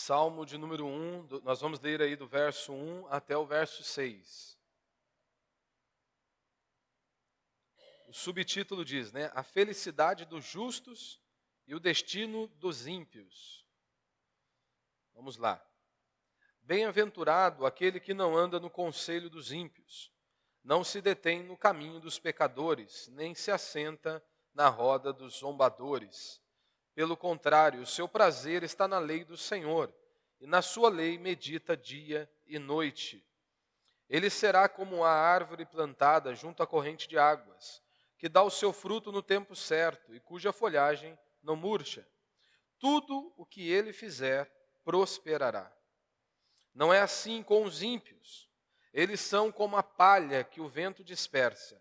Salmo de número 1, nós vamos ler aí do verso 1 até o verso 6. O subtítulo diz, a felicidade dos justos e o destino dos ímpios. Vamos lá. Bem-aventurado aquele que não anda no conselho dos ímpios, não se detém no caminho dos pecadores, nem se assenta na roda dos zombadores. Pelo contrário, o seu prazer está na lei do Senhor, e na sua lei medita dia e noite. Ele será como a árvore plantada junto à corrente de águas, que dá o seu fruto no tempo certo, e cuja folhagem não murcha. Tudo o que ele fizer prosperará. Não é assim com os ímpios. Eles são como a palha que o vento dispersa.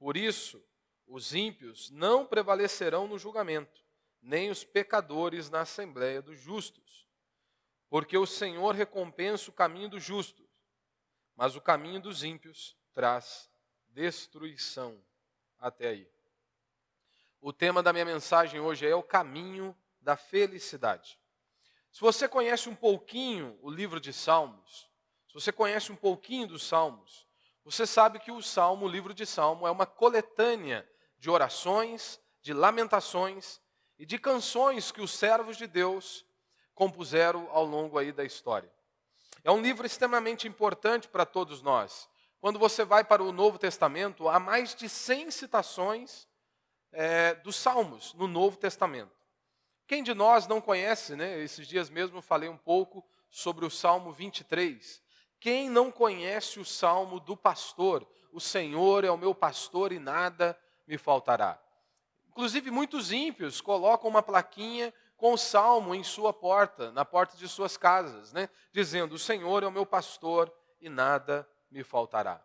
Por isso, os ímpios não prevalecerão no julgamento, nem os pecadores na assembleia dos justos. Porque o Senhor recompensa o caminho dos justos, mas o caminho dos ímpios traz destruição. Até aí. O tema da minha mensagem hoje é o caminho da felicidade. Se você conhece um pouquinho o livro de Salmos, se você conhece um pouquinho dos Salmos, você sabe que o livro de Salmo, é uma coletânea de orações, de lamentações e de canções que os servos de Deus compuseram ao longo aí da história. É um livro extremamente importante para todos nós. Quando você vai para o Novo Testamento, há mais de 100 citações dos Salmos no Novo Testamento. Quem de nós não conhece, esses dias mesmo eu falei um pouco sobre o Salmo 23. Quem não conhece o Salmo do pastor? O Senhor é o meu pastor e nada me faltará. Inclusive, muitos ímpios colocam uma plaquinha com o Salmo em sua porta, na porta de suas casas, dizendo, o Senhor é o meu pastor e nada me faltará.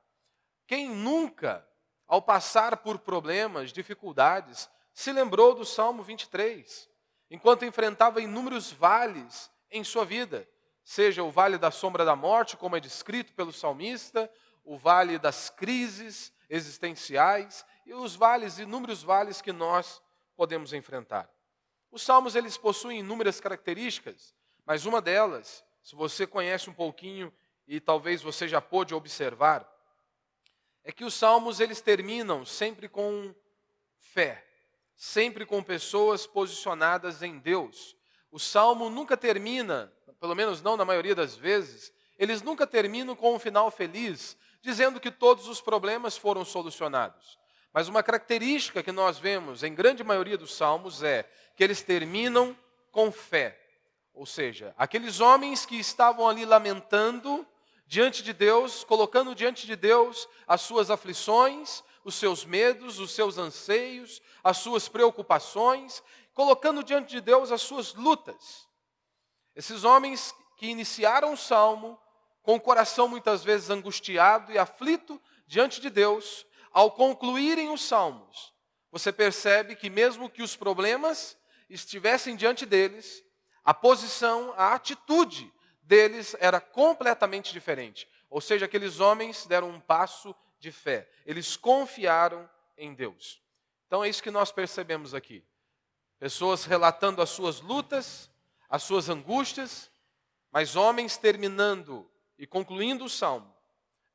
Quem nunca, ao passar por problemas, dificuldades, se lembrou do Salmo 23, enquanto enfrentava inúmeros vales em sua vida, seja o vale da sombra da morte, como é descrito pelo salmista, o vale das crises existenciais e os inúmeros vales que nós podemos enfrentar. Os salmos, eles possuem inúmeras características, mas uma delas, se você conhece um pouquinho e talvez você já pôde observar, é que os salmos, eles terminam sempre com fé, sempre com pessoas posicionadas em Deus. O salmo nunca termina, pelo menos não na maioria das vezes, eles nunca terminam com um final feliz, dizendo que todos os problemas foram solucionados. Mas uma característica que nós vemos em grande maioria dos salmos é que eles terminam com fé. Ou seja, aqueles homens que estavam ali lamentando diante de Deus, colocando diante de Deus as suas aflições, os seus medos, os seus anseios, as suas preocupações, colocando diante de Deus as suas lutas. Esses homens que iniciaram o salmo com o coração muitas vezes angustiado e aflito diante de Deus, ao concluírem os salmos, você percebe que mesmo que os problemas estivessem diante deles, a posição, a atitude deles era completamente diferente. Ou seja, aqueles homens deram um passo de fé. Eles confiaram em Deus. Então é isso que nós percebemos aqui. Pessoas relatando as suas lutas, as suas angústias, mas homens terminando e concluindo o salmo,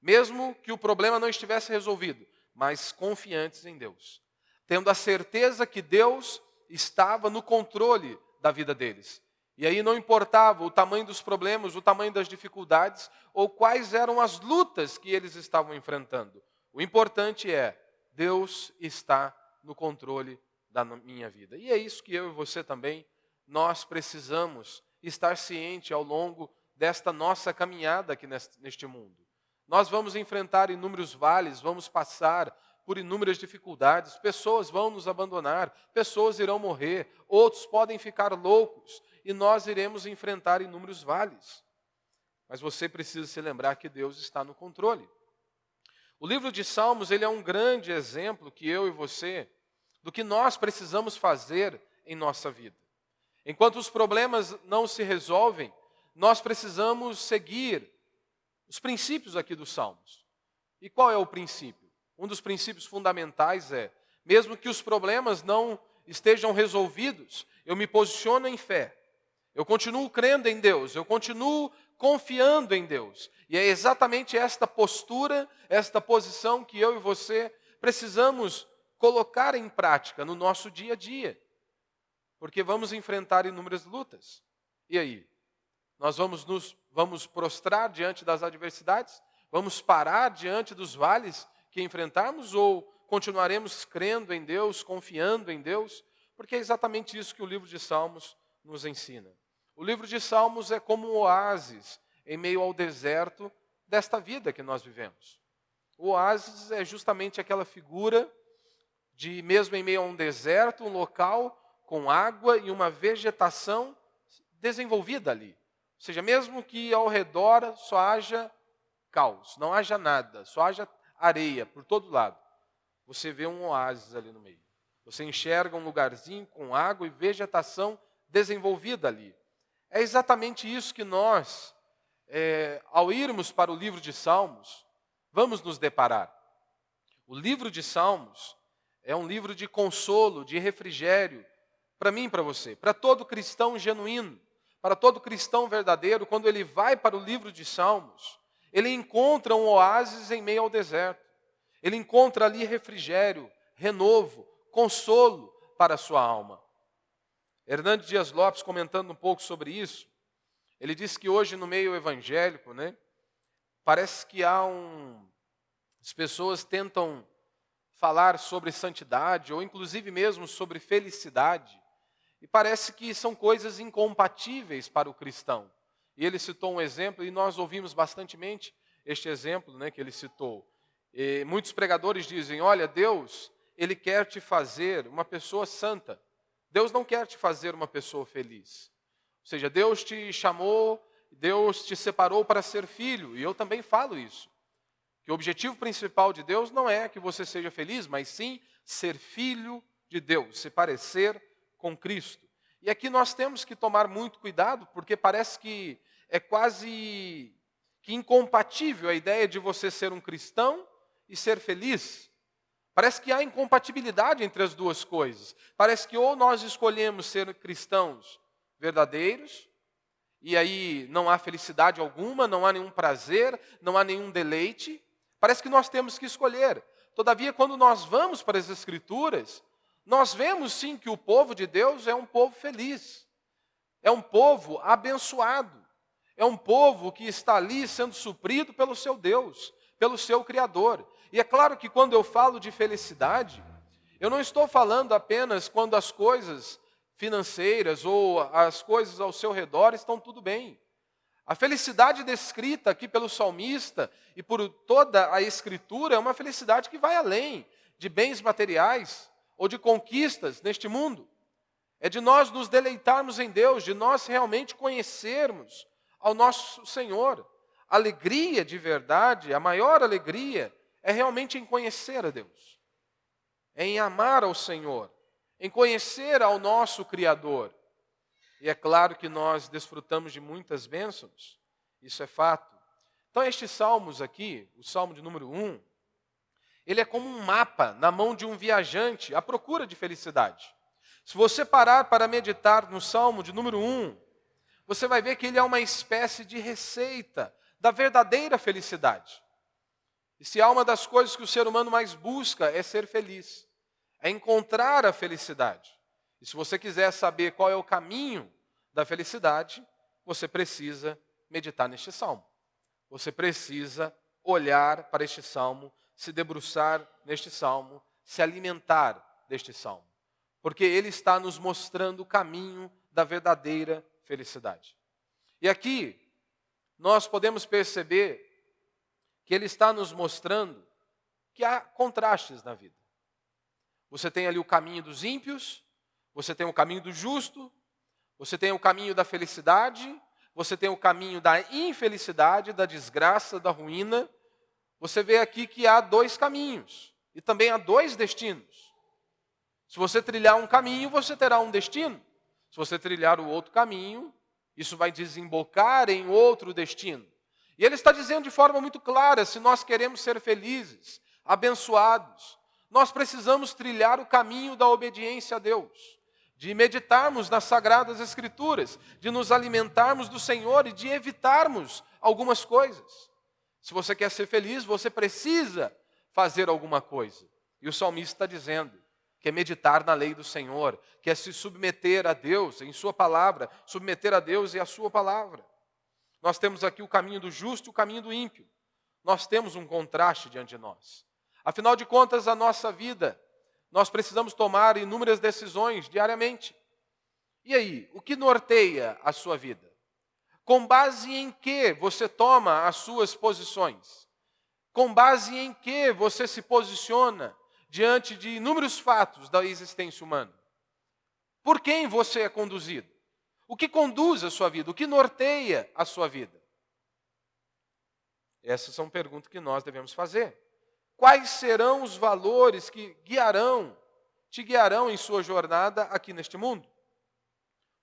mesmo que o problema não estivesse resolvido, mas confiantes em Deus, tendo a certeza que Deus estava no controle da vida deles. E aí não importava o tamanho dos problemas, o tamanho das dificuldades, ou quais eram as lutas que eles estavam enfrentando. O importante é, Deus está no controle da minha vida. E é isso que eu e você também, nós precisamos estar ciente ao longo desta nossa caminhada aqui neste mundo. Nós vamos enfrentar inúmeros vales, vamos passar por inúmeras dificuldades, pessoas vão nos abandonar, pessoas irão morrer, outros podem ficar loucos, e nós iremos enfrentar inúmeros vales. Mas você precisa se lembrar que Deus está no controle. O livro de Salmos, ele é um grande exemplo que eu e você, do que nós precisamos fazer em nossa vida. Enquanto os problemas não se resolvem, nós precisamos seguir os princípios aqui dos Salmos. E qual é o princípio? Um dos princípios fundamentais é, mesmo que os problemas não estejam resolvidos, eu me posiciono em fé. Eu continuo crendo em Deus, eu continuo confiando em Deus. E é exatamente esta postura, esta posição que eu e você precisamos colocar em prática no nosso dia a dia. Porque vamos enfrentar inúmeras lutas. E aí? Nós vamos prostrar diante das adversidades? Vamos parar diante dos vales que enfrentarmos? Ou continuaremos crendo em Deus, confiando em Deus? Porque é exatamente isso que o livro de Salmos nos ensina. O livro de Salmos é como um oásis em meio ao deserto desta vida que nós vivemos. O oásis é justamente aquela figura de, mesmo em meio a um deserto, um local com água e uma vegetação desenvolvida ali. Ou seja, mesmo que ao redor só haja caos, não haja nada, só haja areia por todo lado, você vê um oásis ali no meio. Você enxerga um lugarzinho com água e vegetação desenvolvida ali. É exatamente isso que nós, ao irmos para o livro de Salmos, vamos nos deparar. O livro de Salmos é um livro de consolo, de refrigério, para mim e para você, para todo cristão genuíno, para todo cristão verdadeiro. Quando ele vai para o livro de Salmos, ele encontra um oásis em meio ao deserto. Ele encontra ali refrigério, renovo, consolo para a sua alma. Hernandes Dias Lopes, comentando um pouco sobre isso, ele diz que hoje no meio evangélico, parece que as pessoas tentam falar sobre santidade, ou inclusive mesmo sobre felicidade, e parece que são coisas incompatíveis para o cristão. E ele citou um exemplo, e nós ouvimos bastantemente este exemplo que ele citou. E muitos pregadores dizem, olha, Deus, Ele quer te fazer uma pessoa santa. Deus não quer te fazer uma pessoa feliz. Ou seja, Deus te chamou, Deus te separou para ser filho, e eu também falo isso. Que o objetivo principal de Deus não é que você seja feliz, mas sim ser filho de Deus, se parecer com Cristo. E aqui nós temos que tomar muito cuidado, porque parece que é quase que incompatível a ideia de você ser um cristão e ser feliz. Parece que há incompatibilidade entre as duas coisas. Parece que ou nós escolhemos ser cristãos verdadeiros, e aí não há felicidade alguma, não há nenhum prazer, não há nenhum deleite. Parece que nós temos que escolher. Todavia, quando nós vamos para as Escrituras, nós vemos sim que o povo de Deus é um povo feliz. É um povo abençoado. É um povo que está ali sendo suprido pelo seu Deus, pelo seu Criador. E é claro que quando eu falo de felicidade, eu não estou falando apenas quando as coisas financeiras ou as coisas ao seu redor estão tudo bem. A felicidade descrita aqui pelo salmista e por toda a Escritura é uma felicidade que vai além de bens materiais ou de conquistas neste mundo. É de nós nos deleitarmos em Deus, de nós realmente conhecermos ao nosso Senhor. A alegria de verdade, a maior alegria, é realmente em conhecer a Deus, é em amar ao Senhor, em conhecer ao nosso Criador. E é claro que nós desfrutamos de muitas bênçãos, isso é fato. Então estes salmos aqui, o salmo de número 1, ele é como um mapa na mão de um viajante à procura de felicidade. Se você parar para meditar no salmo de número 1, você vai ver que ele é uma espécie de receita da verdadeira felicidade. E se há uma das coisas que o ser humano mais busca é ser feliz, é encontrar a felicidade. E se você quiser saber qual é o caminho da felicidade, você precisa meditar neste salmo. Você precisa olhar para este salmo, se debruçar neste salmo, se alimentar deste salmo. Porque ele está nos mostrando o caminho da verdadeira felicidade. E aqui nós podemos perceber que ele está nos mostrando que há contrastes na vida. Você tem ali o caminho dos ímpios, você tem o caminho do justo, você tem o caminho da felicidade, você tem o caminho da infelicidade, da desgraça, da ruína. Você vê aqui que há dois caminhos e também há dois destinos. Se você trilhar um caminho, você terá um destino. Se você trilhar o outro caminho, isso vai desembocar em outro destino. E ele está dizendo de forma muito clara, se nós queremos ser felizes, abençoados, nós precisamos trilhar o caminho da obediência a Deus, de meditarmos nas Sagradas Escrituras, de nos alimentarmos do Senhor e de evitarmos algumas coisas. Se você quer ser feliz, você precisa fazer alguma coisa. E o salmista está dizendo que é meditar na lei do Senhor, que é se submeter a Deus em sua palavra, submeter a Deus e a sua palavra. Nós temos aqui o caminho do justo e o caminho do ímpio. Nós temos um contraste diante de nós. Afinal de contas, a nossa vida, nós precisamos tomar inúmeras decisões diariamente. E aí, o que norteia a sua vida? Com base em que você toma as suas posições? Com base em que você se posiciona diante de inúmeros fatos da existência humana? Por quem você é conduzido? O que conduz a sua vida? O que norteia a sua vida? Essas são perguntas que nós devemos fazer. Quais serão os valores que te guiarão em sua jornada aqui neste mundo?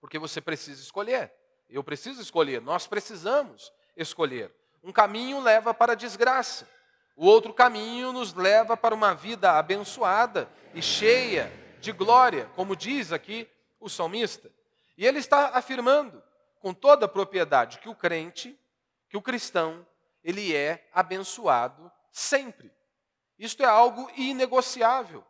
Porque você precisa escolher. Eu preciso escolher. Nós precisamos escolher. Um caminho leva para a desgraça. O outro caminho nos leva para uma vida abençoada e cheia de glória, como diz aqui o salmista. E ele está afirmando com toda a propriedade que o crente, que o cristão, ele é abençoado sempre. Isto é algo inegociável.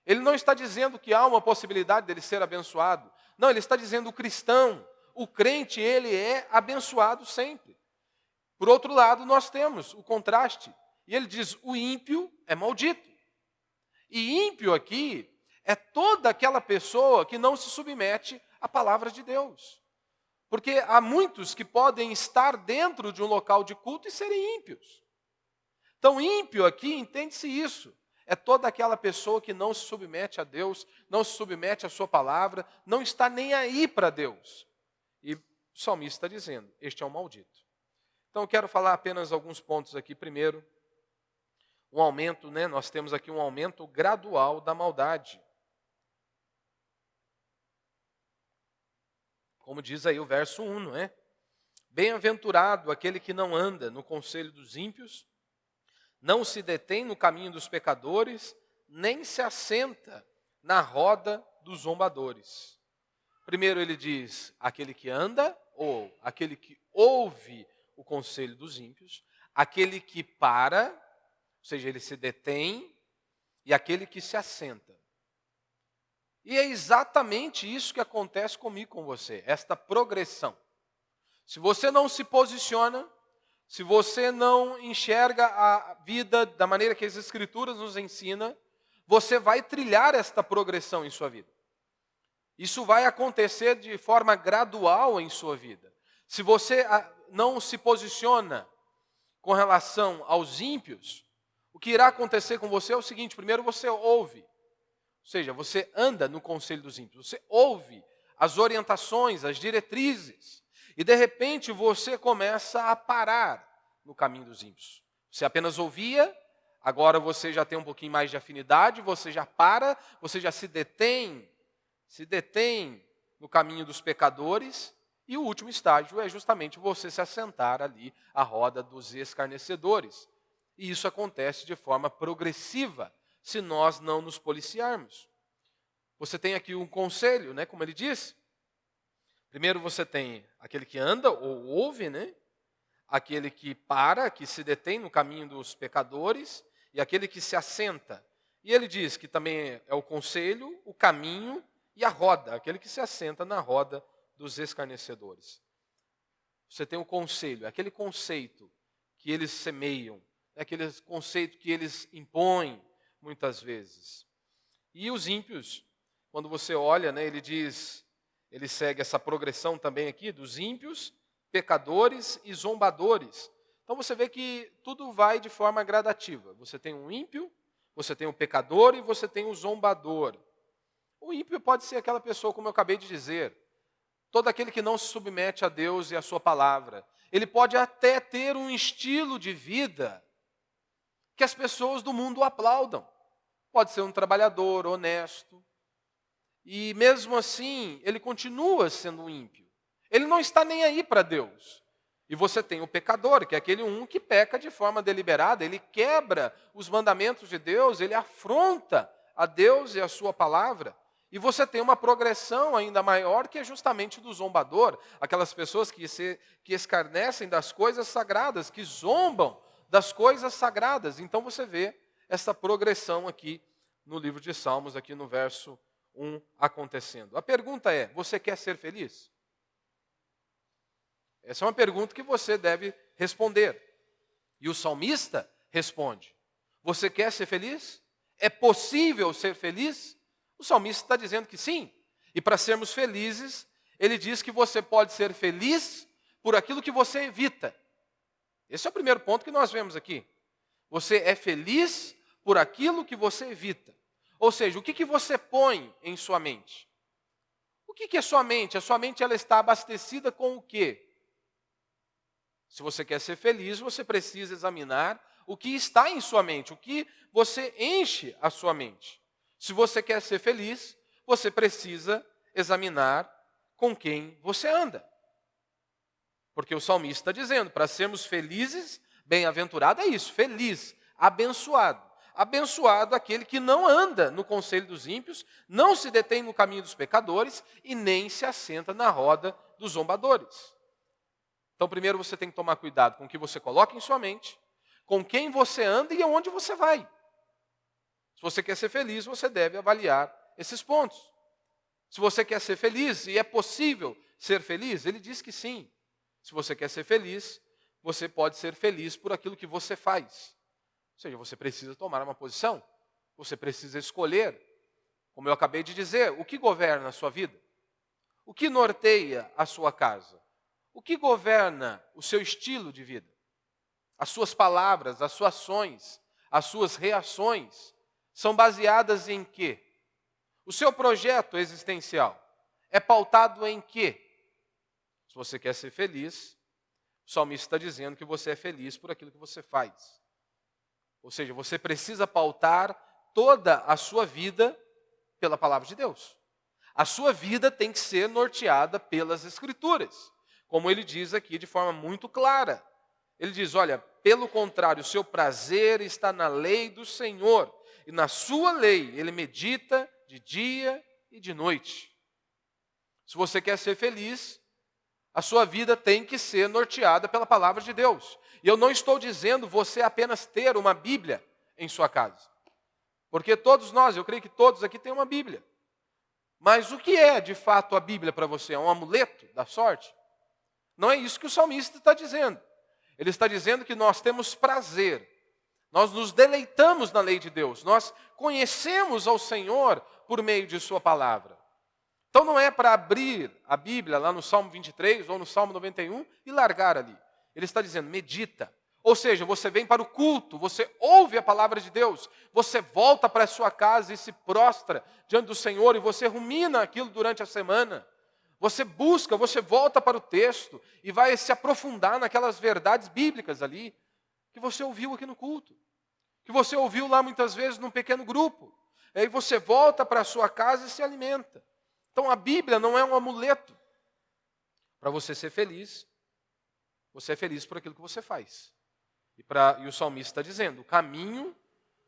Ele não está dizendo que há uma possibilidade dele ser abençoado. Não, ele está dizendo o cristão, o crente, ele é abençoado sempre. Por outro lado, nós temos o contraste. E ele diz, o ímpio é maldito. E ímpio aqui é toda aquela pessoa que não se submete à palavra de Deus. Porque há muitos que podem estar dentro de um local de culto e serem ímpios. Então, ímpio aqui, entende-se isso. É toda aquela pessoa que não se submete a Deus, não se submete à sua palavra, não está nem aí para Deus. E o salmista está dizendo, este é um maldito. Então, eu quero falar apenas alguns pontos aqui. Primeiro, um aumento, nós temos aqui um aumento gradual da maldade. Como diz aí o verso 1, não é? Bem-aventurado aquele que não anda no conselho dos ímpios, não se detém no caminho dos pecadores, nem se assenta na roda dos zombadores. Primeiro ele diz, aquele que anda, ou aquele que ouve o conselho dos ímpios, aquele que para, ou seja, ele se detém, e aquele que se assenta. E é exatamente isso que acontece comigo e com você, esta progressão. Se você não se posiciona, se você não enxerga a vida da maneira que as Escrituras nos ensinam, você vai trilhar esta progressão em sua vida. Isso vai acontecer de forma gradual em sua vida. Se você não se posiciona com relação aos ímpios, o que irá acontecer com você é o seguinte, primeiro você ouve, ou seja, você anda no conselho dos ímpios, você ouve as orientações, as diretrizes, e de repente você começa a parar no caminho dos ímpios. Você apenas ouvia, agora você já tem um pouquinho mais de afinidade, você já para, você já se detém no caminho dos pecadores, e o último estágio é justamente você se assentar ali à roda dos escarnecedores. E isso acontece de forma progressiva, se nós não nos policiarmos. Você tem aqui um conselho, como ele diz. Primeiro você tem aquele que anda ou ouve, aquele que para, que se detém no caminho dos pecadores, e aquele que se assenta. E ele diz que também é o conselho, o caminho e a roda, aquele que se assenta na roda dos escarnecedores. Você tem o conselho, aquele conceito que eles semeiam, aquele conceito que eles impõem muitas vezes. E os ímpios, quando você olha, ele diz, ele segue essa progressão também aqui dos ímpios, pecadores e zombadores. Então você vê que tudo vai de forma gradativa. Você tem um ímpio, você tem um pecador e você tem um zombador. O ímpio pode ser aquela pessoa, como eu acabei de dizer, todo aquele que não se submete a Deus e a sua palavra. Ele pode até ter um estilo de vida que as pessoas do mundo aplaudam. Pode ser um trabalhador honesto. E mesmo assim, ele continua sendo um ímpio. Ele não está nem aí para Deus. E você tem o pecador, que é aquele que peca de forma deliberada, ele quebra os mandamentos de Deus, ele afronta a Deus e a sua palavra. E você tem uma progressão ainda maior, que é justamente do zombador, aquelas pessoas que escarnecem das coisas sagradas, que zombam das coisas sagradas. Então você vê essa progressão aqui no livro de Salmos, aqui no verso 1 acontecendo. A pergunta é: você quer ser feliz? Essa é uma pergunta que você deve responder. E o salmista responde: você quer ser feliz? É possível ser feliz? O salmista está dizendo que sim. E para sermos felizes, ele diz que você pode ser feliz por aquilo que você evita. Esse é o primeiro ponto que nós vemos aqui. Você é feliz por aquilo que você evita. Ou seja, o que você põe em sua mente? O que é sua mente? A sua mente ela está abastecida com o quê? Se você quer ser feliz, você precisa examinar o que está em sua mente, o que você enche a sua mente. Se você quer ser feliz, você precisa examinar com quem você anda. Porque o salmista está dizendo, para sermos felizes, bem-aventurado é isso, feliz, abençoado. Abençoado aquele que não anda no conselho dos ímpios, não se detém no caminho dos pecadores e nem se assenta na roda dos zombadores. Então, primeiro você tem que tomar cuidado com o que você coloca em sua mente, com quem você anda e aonde você vai. Se você quer ser feliz, você deve avaliar esses pontos. Se você quer ser feliz, e é possível ser feliz, ele diz que sim. Se você quer ser feliz, você pode ser feliz por aquilo que você faz. Ou seja, você precisa tomar uma posição, você precisa escolher. Como eu acabei de dizer, o que governa a sua vida? O que norteia a sua casa? O que governa o seu estilo de vida? As suas palavras, as suas ações, as suas reações são baseadas em quê? O seu projeto existencial é pautado em quê? Se você quer ser feliz, o salmista está dizendo que você é feliz por aquilo que você faz. Ou seja, você precisa pautar toda a sua vida pela palavra de Deus. A sua vida tem que ser norteada pelas Escrituras. Como ele diz aqui de forma muito clara. Ele diz, olha, pelo contrário, o seu prazer está na lei do Senhor. E na sua lei ele medita de dia e de noite. Se você quer ser feliz, a sua vida tem que ser norteada pela palavra de Deus. E eu não estou dizendo você apenas ter uma Bíblia em sua casa. Porque todos nós, eu creio que todos aqui têm uma Bíblia. Mas o que é de fato a Bíblia para você? É um amuleto da sorte? Não é isso que o salmista está dizendo. Ele está dizendo que nós temos prazer. Nós nos deleitamos na lei de Deus. Nós conhecemos ao Senhor por meio de sua palavra. Então não é para abrir a Bíblia lá no Salmo 23 ou no Salmo 91 e largar ali. Ele está dizendo, medita. Ou seja, você vem para o culto, você ouve a palavra de Deus, você volta para a sua casa e se prostra diante do Senhor e você rumina aquilo durante a semana. Você busca, você volta para o texto e vai se aprofundar naquelas verdades bíblicas ali que você ouviu aqui no culto, que você ouviu lá muitas vezes num pequeno grupo. Aí você volta para a sua casa e se alimenta. Então a Bíblia não é um amuleto. Para você ser feliz, você é feliz por aquilo que você faz. E o salmista está dizendo, o caminho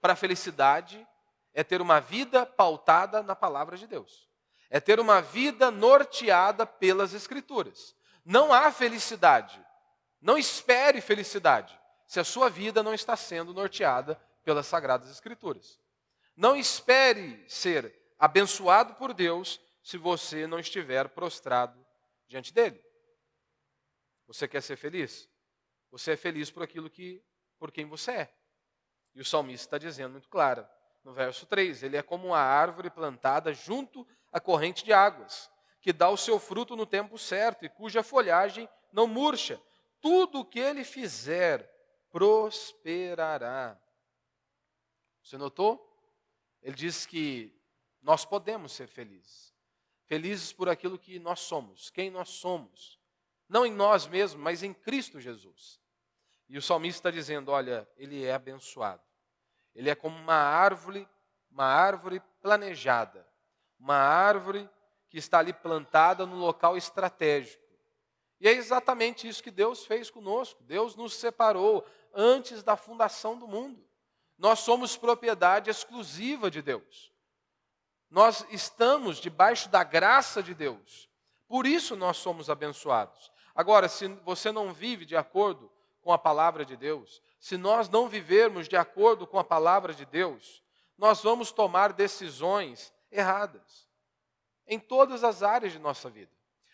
para a felicidade é ter uma vida pautada na palavra de Deus. É ter uma vida norteada pelas Escrituras. Não há felicidade. Não espere felicidade se a sua vida não está sendo norteada pelas Sagradas Escrituras. Não espere ser abençoado por Deus se você não estiver prostrado diante dele. Você quer ser feliz? Você é feliz por quem você é. E o salmista está dizendo muito claro, no verso 3, ele é como uma árvore plantada junto à corrente de águas, que dá o seu fruto no tempo certo e cuja folhagem não murcha. Tudo o que ele fizer prosperará. Você notou? Ele diz que nós podemos ser felizes. Felizes por aquilo que nós somos, quem nós somos. Não em nós mesmos, mas em Cristo Jesus. E o salmista está dizendo, olha, ele é abençoado. Ele é como uma árvore planejada. Uma árvore que está ali plantada no local estratégico. E é exatamente isso que Deus fez conosco. Deus nos separou antes da fundação do mundo. Nós somos propriedade exclusiva de Deus. Nós estamos debaixo da graça de Deus. Por isso nós somos abençoados. Agora, se você não vive de acordo com a palavra de Deus, se nós não vivermos de acordo com a palavra de Deus, nós vamos tomar decisões erradas em todas as áreas de nossa vida.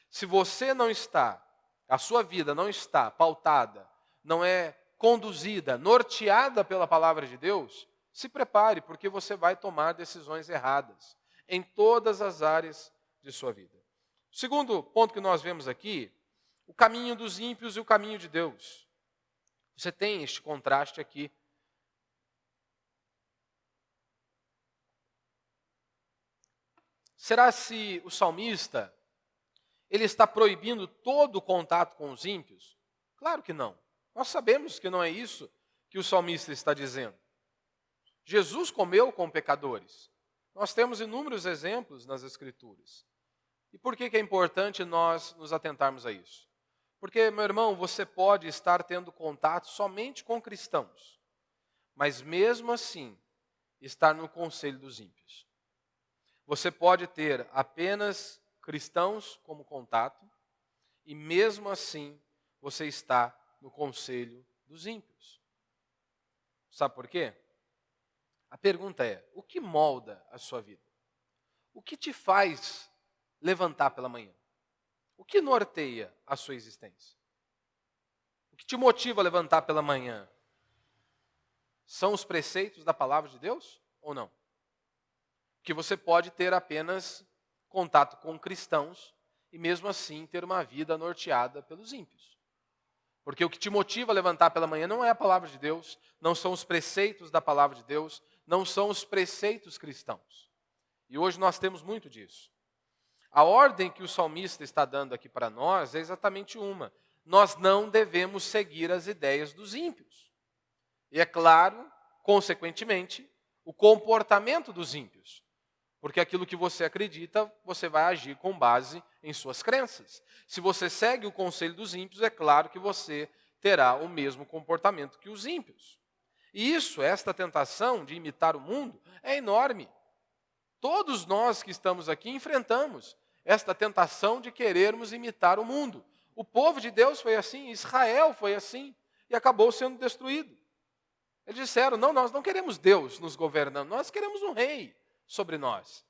Se você não está, a sua vida não está pautada, não é conduzida, norteada pela palavra de Deus, se prepare, porque você vai tomar decisões erradas em todas as áreas de sua vida. O segundo ponto que nós vemos aqui, o caminho dos ímpios e o caminho de Deus. Você tem este contraste aqui. Será se o salmista, ele está proibindo todo o contato com os ímpios? Claro que não. Nós sabemos que não é isso que o salmista está dizendo. Jesus comeu com pecadores. Nós temos inúmeros exemplos nas Escrituras. E por que é importante nós nos atentarmos a isso? Porque, meu irmão, você pode estar tendo contato somente com cristãos, mas mesmo assim estar no conselho dos ímpios. Você pode ter apenas cristãos como contato e mesmo assim você está no conselho dos ímpios. Sabe por quê? A pergunta é, o que molda a sua vida? O que te faz levantar pela manhã? O que norteia a sua existência? O que te motiva a levantar pela manhã? São os preceitos da palavra de Deus ou não? Que você pode ter apenas contato com cristãos e mesmo assim ter uma vida norteada pelos ímpios. Porque o que te motiva a levantar pela manhã não é a palavra de Deus, não são os preceitos da palavra de Deus, não são os preceitos cristãos. E hoje nós temos muito disso. A ordem que o salmista está dando aqui para nós é exatamente uma. Nós não devemos seguir as ideias dos ímpios. E é claro, consequentemente, o comportamento dos ímpios. Porque aquilo que você acredita, você vai agir com base em suas crenças. Se você segue o conselho dos ímpios, é claro que você terá o mesmo comportamento que os ímpios. E isso, esta tentação de imitar o mundo, é enorme. Todos nós que estamos aqui enfrentamos esta tentação de querermos imitar o mundo. O povo de Deus foi assim, Israel foi assim, e acabou sendo destruído. Eles disseram, não, nós não queremos Deus nos governando, nós queremos um rei sobre nós.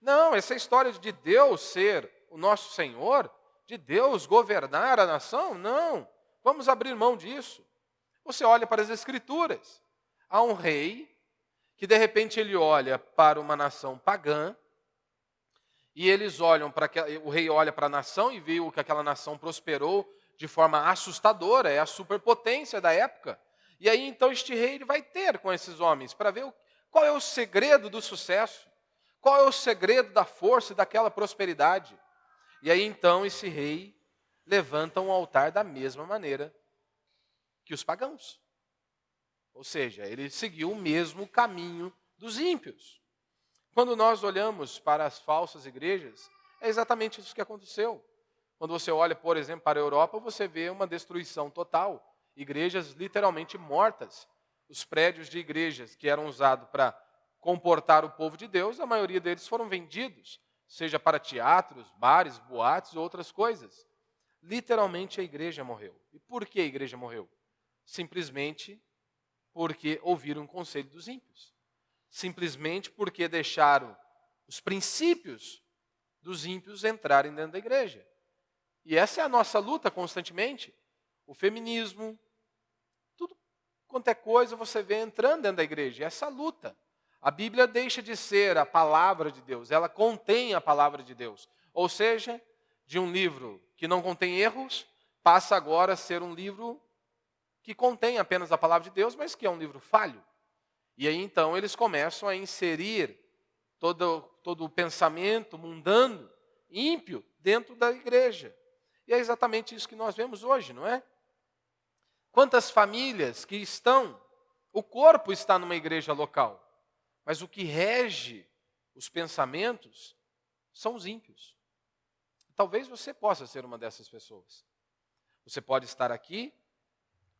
Não, essa história de Deus ser o nosso Senhor, de Deus governar a nação, não. Vamos abrir mão disso. Você olha para as Escrituras. Há um rei que de repente ele olha para uma nação pagã e eles olham para o rei olha para a nação e viu que aquela nação prosperou de forma assustadora, é a superpotência da época. E aí então este rei ele vai ter com esses homens para ver qual é o segredo do sucesso, qual é o segredo da força e daquela prosperidade. E aí então esse rei levanta um altar da mesma maneira que os pagãos. Ou seja, ele seguiu o mesmo caminho dos ímpios. Quando nós olhamos para as falsas igrejas, é exatamente isso que aconteceu. Quando você olha, por exemplo, para a Europa, você vê uma destruição total. Igrejas literalmente mortas. Os prédios de igrejas que eram usados para comportar o povo de Deus, a maioria deles foram vendidos, seja para teatros, bares, boates ou outras coisas. Literalmente a igreja morreu. E por que a igreja morreu? Simplesmente porque ouviram o conselho dos ímpios. Simplesmente porque deixaram os princípios dos ímpios entrarem dentro da igreja. E essa é a nossa luta constantemente. O feminismo, tudo quanto é coisa você vê entrando dentro da igreja. E essa luta. A Bíblia deixa de ser a palavra de Deus, ela contém a palavra de Deus. Ou seja, de um livro que não contém erros, passa agora a ser um livro que contém apenas a palavra de Deus, mas que é um livro falho. E aí então eles começam a inserir todo o pensamento mundano, ímpio, dentro da igreja. E é exatamente isso que nós vemos hoje, não é? Quantas famílias que o corpo está numa igreja local, mas o que rege os pensamentos são os ímpios. Talvez você possa ser uma dessas pessoas. Você pode estar aqui,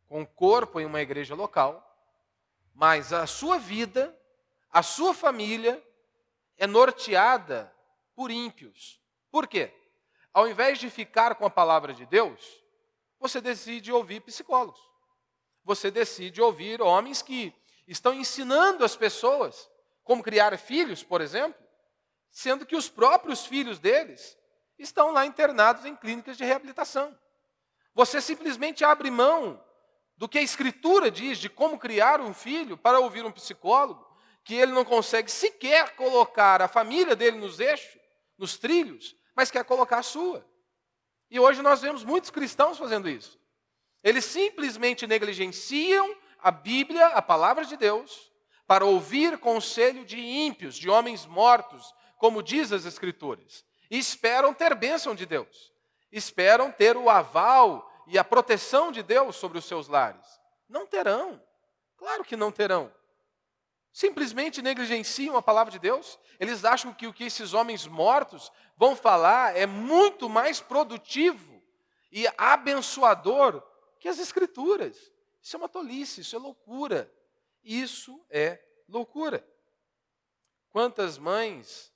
com o corpo em uma igreja local, mas a sua vida, a sua família é norteada por ímpios. Por quê? Ao invés de ficar com a palavra de Deus, você decide ouvir psicólogos. Você decide ouvir homens que estão ensinando as pessoas como criar filhos, por exemplo, sendo que os próprios filhos deles estão lá internados em clínicas de reabilitação. Você simplesmente abre mão do que a Escritura diz de como criar um filho para ouvir um psicólogo, que ele não consegue sequer colocar a família dele nos eixos, nos trilhos, mas quer colocar a sua. E hoje nós vemos muitos cristãos fazendo isso. Eles simplesmente negligenciam a Bíblia, a palavra de Deus, para ouvir conselho de ímpios, de homens mortos, como diz as Escrituras. E esperam ter bênção de Deus. Esperam ter o aval e a proteção de Deus sobre os seus lares. Não terão. Claro que não terão. Simplesmente negligenciam a palavra de Deus. Eles acham que o que esses homens mortos vão falar é muito mais produtivo e abençoador que as Escrituras. Isso é uma tolice, isso é loucura. Isso é loucura. Quantas mães,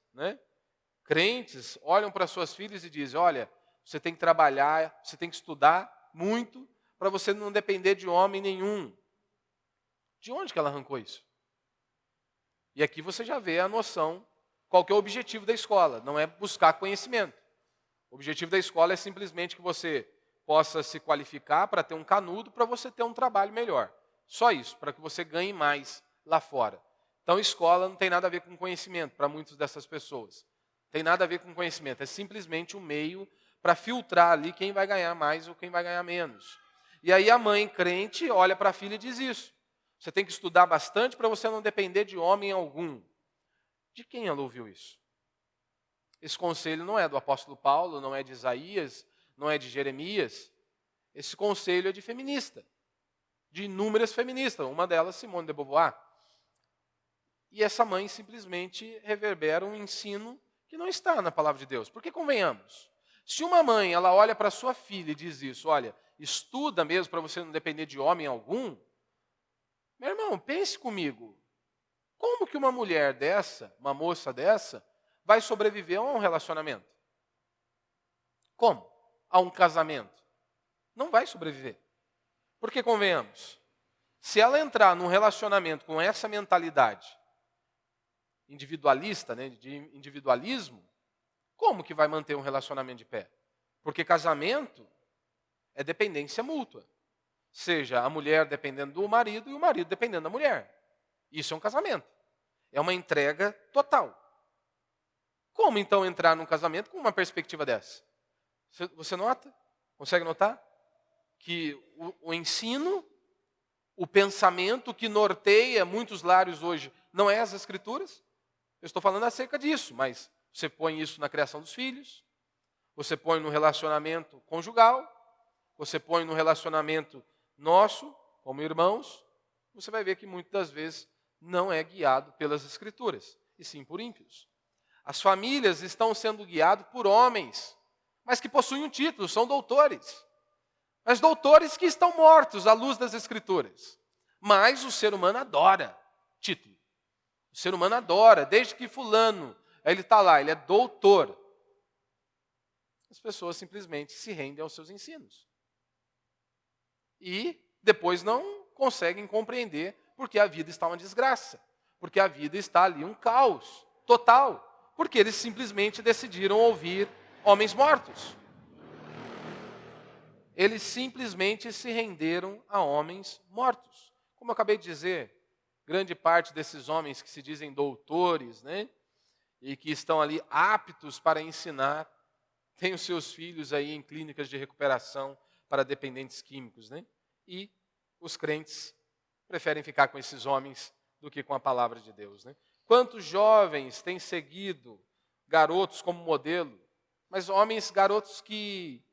crentes, olham para suas filhas e dizem, olha, você tem que trabalhar, você tem que estudar muito para você não depender de homem nenhum. De onde que ela arrancou isso? E aqui você já vê a noção, qual que é o objetivo da escola. Não é buscar conhecimento. O objetivo da escola é simplesmente que você possa se qualificar para ter um canudo, para você ter um trabalho melhor. Só isso, para que você ganhe mais lá fora. Então, escola não tem nada a ver com conhecimento para muitas dessas pessoas. Tem nada a ver com conhecimento. É simplesmente um meio para filtrar ali quem vai ganhar mais ou quem vai ganhar menos. E aí a mãe crente olha para a filha e diz isso. Você tem que estudar bastante para você não depender de homem algum. De quem ela ouviu isso? Esse conselho não é do apóstolo Paulo, não é de Isaías, não é de Jeremias. Esse conselho é de feminista, de inúmeras feministas, uma delas Simone de Beauvoir. E essa mãe simplesmente reverbera um ensino que não está na palavra de Deus. Porque convenhamos, se uma mãe ela olha para sua filha e diz isso, olha, estuda mesmo para você não depender de homem algum, meu irmão, pense comigo, como que uma mulher dessa, uma moça dessa, vai sobreviver a um relacionamento? Como? A um casamento? Não vai sobreviver. Porque convenhamos, se ela entrar num relacionamento com essa mentalidade individualista, de individualismo, como que vai manter um relacionamento de pé? Porque casamento é dependência mútua. Seja a mulher dependendo do marido e o marido dependendo da mulher. Isso é um casamento. É uma entrega total. Como então entrar num casamento com uma perspectiva dessa? Você nota? Consegue notar? Que o ensino, o pensamento que norteia muitos lares hoje não é as Escrituras. Eu estou falando acerca disso, mas você põe isso na criação dos filhos, você põe no relacionamento conjugal, você põe no relacionamento nosso, como irmãos, você vai ver que muitas das vezes não é guiado pelas Escrituras, e sim por ímpios. As famílias estão sendo guiadas por homens, mas que possuem um título, são doutores. Mas doutores que estão mortos à luz das Escrituras. Mas o ser humano adora título. O ser humano adora, desde que fulano, ele está lá, ele é doutor. As pessoas simplesmente se rendem aos seus ensinos. E depois não conseguem compreender porque a vida está uma desgraça. Porque a vida está ali um caos total. Porque eles simplesmente decidiram ouvir homens mortos. Eles simplesmente se renderam a homens mortos. Como eu acabei de dizer, grande parte desses homens que se dizem doutores, e que estão ali aptos para ensinar, têm os seus filhos aí em clínicas de recuperação para dependentes químicos, E os crentes preferem ficar com esses homens do que com a palavra de Deus, Quantos jovens têm seguido garotos como modelo, mas garotos que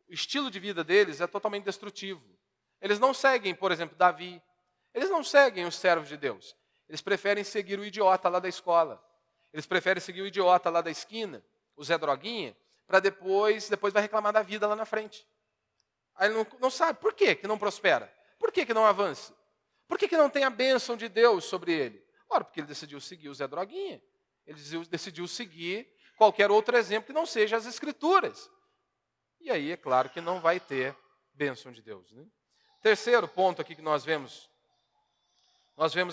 o estilo de vida deles é totalmente destrutivo. Eles não seguem, por exemplo, Davi. Eles não seguem os servos de Deus. Eles preferem seguir o idiota lá da escola. Eles preferem seguir o idiota lá da esquina, o Zé Droguinha, para depois vai reclamar da vida lá na frente. Aí ele não sabe por que não prospera. Por que não avança? Por que não tem a bênção de Deus sobre ele? Ora, porque ele decidiu seguir o Zé Droguinha. ele decidiu seguir qualquer outro exemplo que não seja as Escrituras. E aí, é claro que não vai ter bênção de Deus, né? Terceiro ponto aqui que nós vemos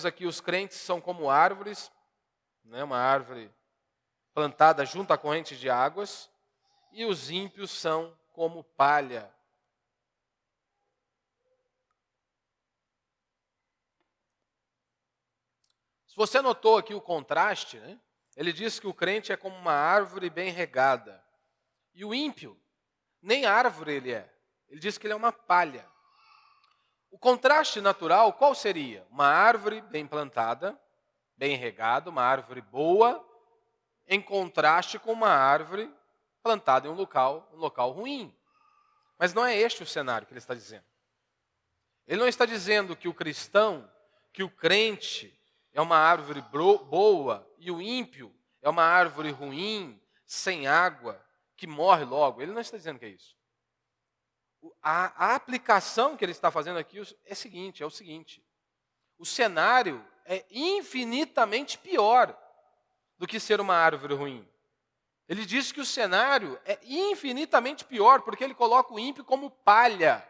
aqui os crentes são como árvores, né? Uma árvore plantada junto à corrente de águas, e os ímpios são como palha. Se você notou aqui o contraste, né? Ele diz que o crente é como uma árvore bem regada. E o ímpio, nem árvore ele é. Ele diz que ele é uma palha. O contraste natural, qual seria? Uma árvore bem plantada, bem regada, uma árvore boa, em contraste com uma árvore plantada em um local ruim. Mas não é este o cenário que ele está dizendo. Ele não está dizendo que o cristão, que o crente é uma árvore boa e o ímpio é uma árvore ruim, sem água, que morre logo. Ele não está dizendo que é isso. A aplicação que ele está fazendo aqui é o seguinte: o cenário é infinitamente pior do que ser uma árvore ruim. Ele diz que o cenário é infinitamente pior, porque ele coloca o ímpio como palha.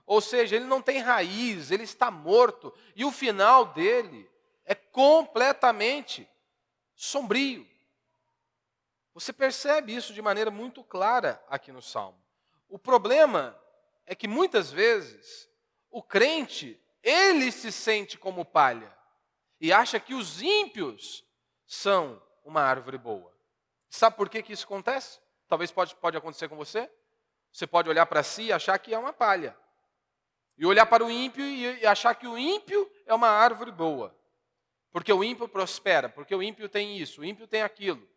Ou seja, ele não tem raiz, ele está morto. E o final dele é completamente sombrio. Você percebe isso de maneira muito clara aqui no Salmo. O problema é que muitas vezes o crente, ele se sente como palha e acha que os ímpios são uma árvore boa. Sabe por que isso acontece? Talvez pode acontecer com você. Você pode olhar para si e achar que é uma palha. E olhar para o ímpio e achar que o ímpio é uma árvore boa. Porque o ímpio prospera, porque o ímpio tem isso, o ímpio tem aquilo.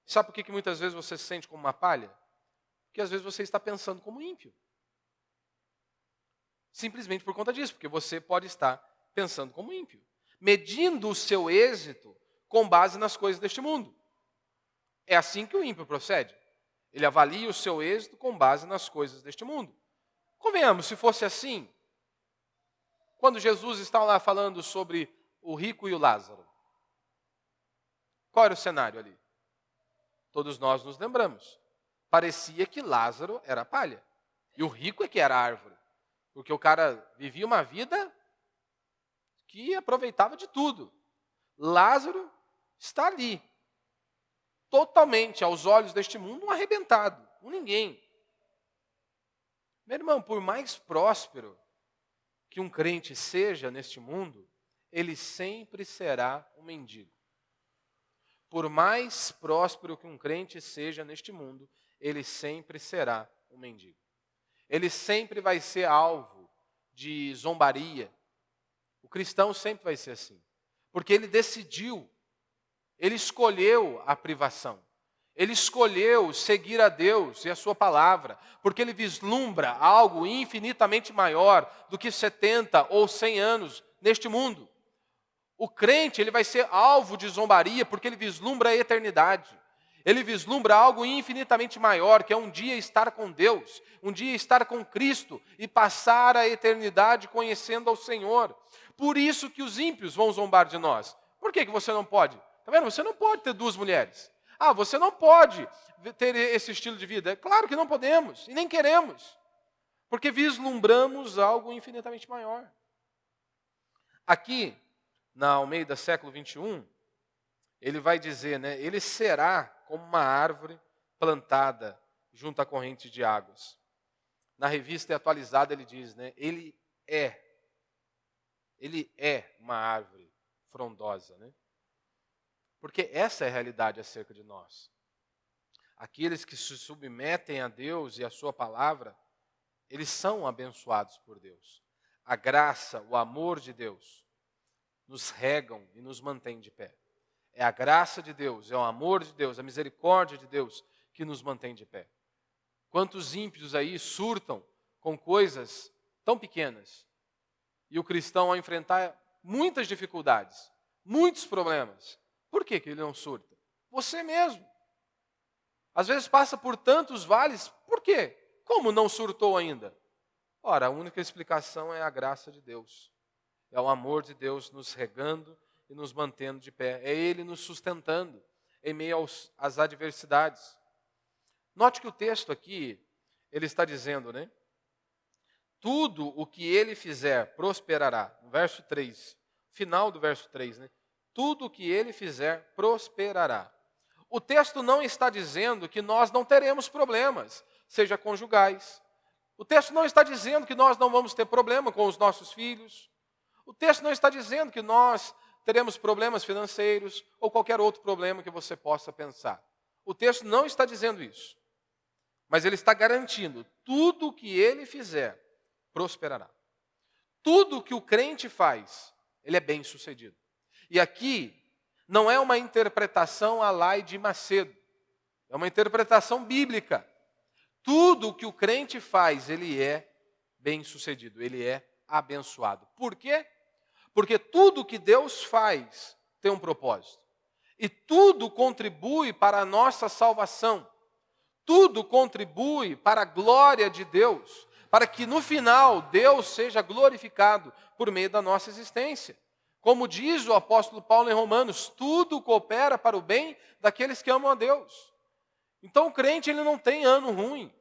Sabe por que muitas vezes você se sente como uma palha? Porque às vezes você está pensando como ímpio. Simplesmente por conta disso, porque você pode estar pensando como ímpio. Medindo o seu êxito com base nas coisas deste mundo. É assim que o ímpio procede. Ele avalia o seu êxito com base nas coisas deste mundo. Convenhamos, se fosse assim, quando Jesus estava lá falando sobre o rico e o Lázaro, qual era o cenário ali? Todos nós nos lembramos. Parecia que Lázaro era palha. E o rico é que era árvore. Porque o cara vivia uma vida que aproveitava de tudo. Lázaro está ali, totalmente, aos olhos deste mundo, um arrebentado, um ninguém. Meu irmão, por mais próspero que um crente seja neste mundo, ele sempre será um mendigo. Por mais próspero que um crente seja neste mundo, ele sempre será um mendigo. Ele sempre vai ser alvo de zombaria. O cristão sempre vai ser assim. Porque ele decidiu, ele escolheu a privação. Ele escolheu seguir a Deus e a sua palavra, porque ele vislumbra algo infinitamente maior do que 70 ou 100 anos neste mundo. O crente, ele vai ser alvo de zombaria porque ele vislumbra a eternidade. Ele vislumbra algo infinitamente maior, que é um dia estar com Deus, um dia estar com Cristo e passar a eternidade conhecendo ao Senhor. Por isso que os ímpios vão zombar de nós. Por que você não pode? Está vendo? Você não pode ter 2 mulheres. Ah, você não pode ter esse estilo de vida. É claro que não podemos e nem queremos, porque vislumbramos algo infinitamente maior. Aqui, na Almeida século 21, ele vai dizer, né, ele será como uma árvore plantada junto à corrente de águas. Na revista atualizada ele diz, né, ele é uma árvore frondosa, né? Porque essa é a realidade acerca de nós. Aqueles que se submetem a Deus e a sua palavra, eles são abençoados por Deus. A graça, o amor de Deus nos regam e nos mantém de pé. É a graça de Deus, é o amor de Deus, a misericórdia de Deus que nos mantém de pé. Quantos ímpios aí surtam com coisas tão pequenas e o cristão, ao enfrentar muitas dificuldades, muitos problemas, por que ele não surta? Você mesmo. Às vezes passa por tantos vales, por quê? Como não surtou ainda? Ora, a única explicação é a graça de Deus. É o amor de Deus nos regando e nos mantendo de pé. É Ele nos sustentando. em meio às adversidades. Note que o texto aqui, ele está dizendo, né? Tudo o que ele fizer prosperará. No verso 3, final do verso 3, né? Tudo o que ele fizer prosperará. O texto não está dizendo que nós não teremos problemas, seja conjugais. O texto não está dizendo que nós não vamos ter problema com os nossos filhos. O texto não está dizendo que nós teremos problemas financeiros ou qualquer outro problema que você possa pensar. O texto não está dizendo isso. Mas ele está garantindo, tudo o que ele fizer prosperará. Tudo o que o crente faz, ele é bem sucedido. E aqui não é uma interpretação à la de Macedo, é uma interpretação bíblica. Tudo o que o crente faz, ele é bem sucedido, ele é abençoado. Por quê? Porque tudo que Deus faz tem um propósito. E tudo contribui para a nossa salvação. Tudo contribui para a glória de Deus, para que no final Deus seja glorificado por meio da nossa existência. Como diz o apóstolo Paulo em Romanos, tudo coopera para o bem daqueles que amam a Deus. Então o crente ele não tem ano ruim.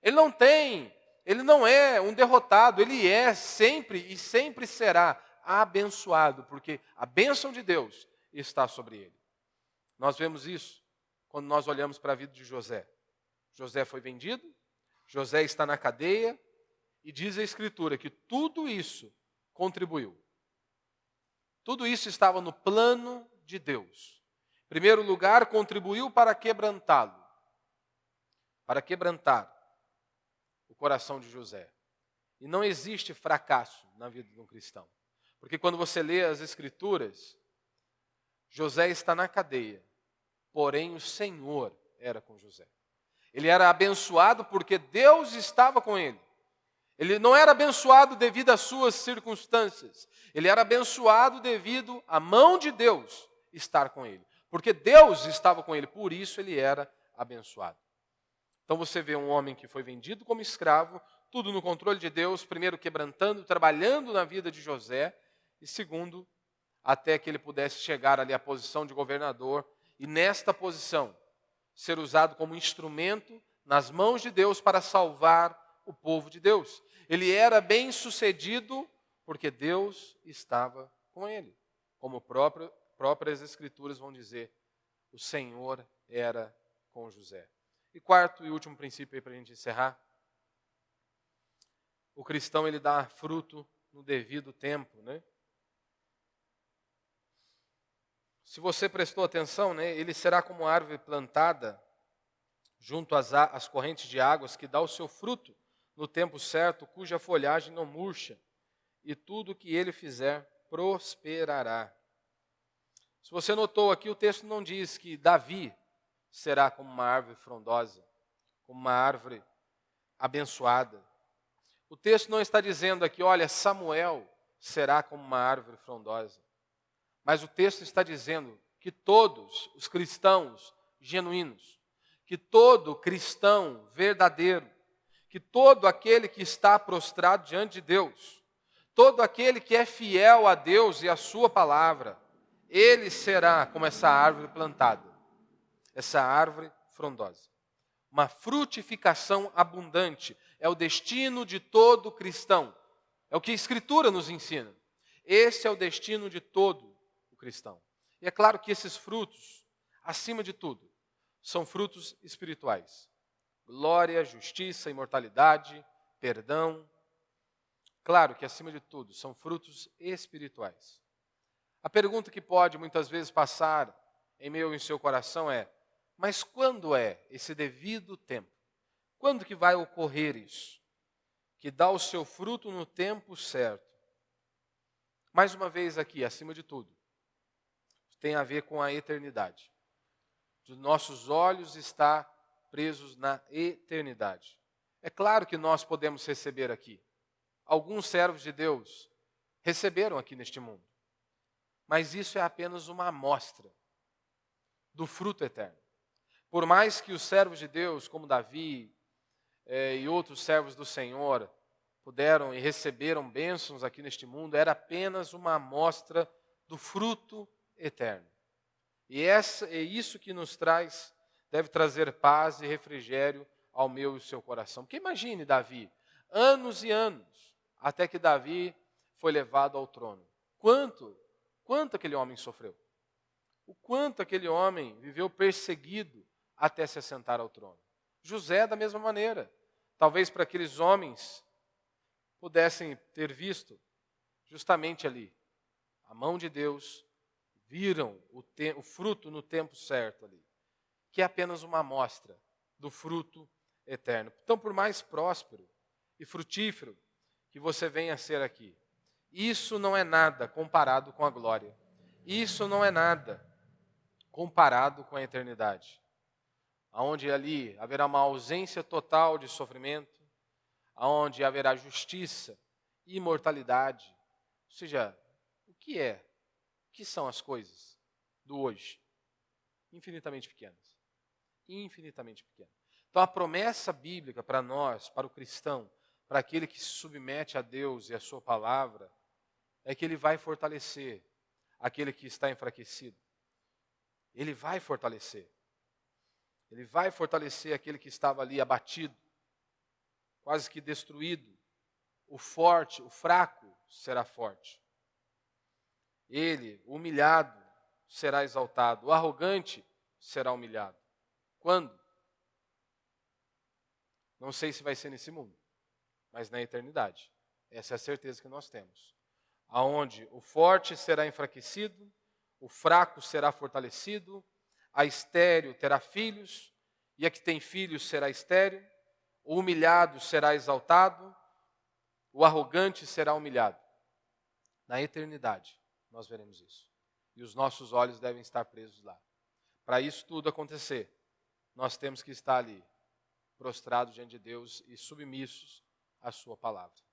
Ele não é um derrotado, ele é sempre e sempre será abençoado, porque a bênção de Deus está sobre ele. Nós vemos isso quando nós olhamos para a vida de José. José foi vendido, José está na cadeia, e diz a Escritura que tudo isso contribuiu. Tudo isso estava no plano de Deus. Em primeiro lugar, contribuiu para quebrantá-lo, para quebrantar o coração de José. E não existe fracasso na vida de um cristão. Porque quando você lê as Escrituras, José está na cadeia, porém o Senhor era com José. Ele era abençoado porque Deus estava com ele. Ele não era abençoado devido às suas circunstâncias. Ele era abençoado devido à mão de Deus estar com ele. Porque Deus estava com ele, por isso ele era abençoado. Então você vê um homem que foi vendido como escravo, tudo no controle de Deus, primeiro quebrantando, trabalhando na vida de José, e segundo, até que ele pudesse chegar ali à posição de governador, e nesta posição, ser usado como instrumento nas mãos de Deus para salvar o povo de Deus. Ele era bem sucedido porque Deus estava com ele. Como próprias Escrituras vão dizer, o Senhor era com José. E quarto e último princípio aí para a gente encerrar. O cristão ele dá fruto no devido tempo, né? Se você prestou atenção, né, ele será como árvore plantada junto às correntes de águas, que dá o seu fruto no tempo certo, cuja folhagem não murcha, e tudo que ele fizer prosperará. Se você notou aqui, o texto não diz que Davi será como uma árvore frondosa, como uma árvore abençoada. O texto não está dizendo aqui, olha, Samuel será como uma árvore frondosa. Mas o texto está dizendo que todos os cristãos genuínos, que todo cristão verdadeiro, que todo aquele que está prostrado diante de Deus, todo aquele que é fiel a Deus e a sua palavra, ele será como essa árvore plantada, essa árvore frondosa. Uma frutificação abundante é o destino de todo cristão. É o que a Escritura nos ensina. Esse é o destino de todo cristão. E é claro que esses frutos, acima de tudo, são frutos espirituais. Glória, justiça, imortalidade, perdão. Claro que acima de tudo, são frutos espirituais. A pergunta que pode muitas vezes passar em meio em seu coração é, mas quando é esse devido tempo? Quando que vai ocorrer isso? Que dá o seu fruto no tempo certo. Mais uma vez aqui, acima de tudo, tem a ver com a eternidade. Os nossos olhos estão presos na eternidade. É claro que nós podemos receber aqui. Alguns servos de Deus receberam aqui neste mundo. Mas isso é apenas uma amostra do fruto eterno. Por mais que os servos de Deus, como Davi e outros servos do Senhor, puderam e receberam bênçãos aqui neste mundo, era apenas uma amostra do fruto eterno. E é isso que nos traz, deve trazer paz e refrigério ao meu e ao seu coração. Porque imagine Davi, anos e anos, até que Davi foi levado ao trono. Quanto aquele homem sofreu? O quanto aquele homem viveu perseguido até se assentar ao trono. José, da mesma maneira. Talvez para aqueles homens pudessem ter visto justamente ali a mão de Deus, viram o fruto no tempo certo ali, que é apenas uma amostra do fruto eterno. Então, por mais próspero e frutífero que você venha a ser aqui, isso não é nada comparado com a glória. Isso não é nada comparado com a eternidade, aonde ali haverá uma ausência total de sofrimento, aonde haverá justiça e imortalidade. Ou seja, o que são as coisas do hoje? Infinitamente pequenas. Infinitamente pequenas. Então a promessa bíblica para nós, para o cristão, para aquele que se submete a Deus e a sua palavra, é que Ele vai fortalecer aquele que está enfraquecido. Ele vai fortalecer. Ele vai fortalecer aquele que estava ali abatido, quase que destruído. O forte, o fraco será forte. Ele, o humilhado, será exaltado. O arrogante será humilhado. Quando? Não sei se vai ser nesse mundo, mas na eternidade. Essa é a certeza que nós temos. Aonde o forte será enfraquecido, o fraco será fortalecido, a estéril terá filhos, e a que tem filhos será estéril, o humilhado será exaltado, o arrogante será humilhado. Na eternidade, nós veremos isso. E os nossos olhos devem estar presos lá. Para isso tudo acontecer, nós temos que estar ali, prostrados diante de Deus e submissos à sua palavra.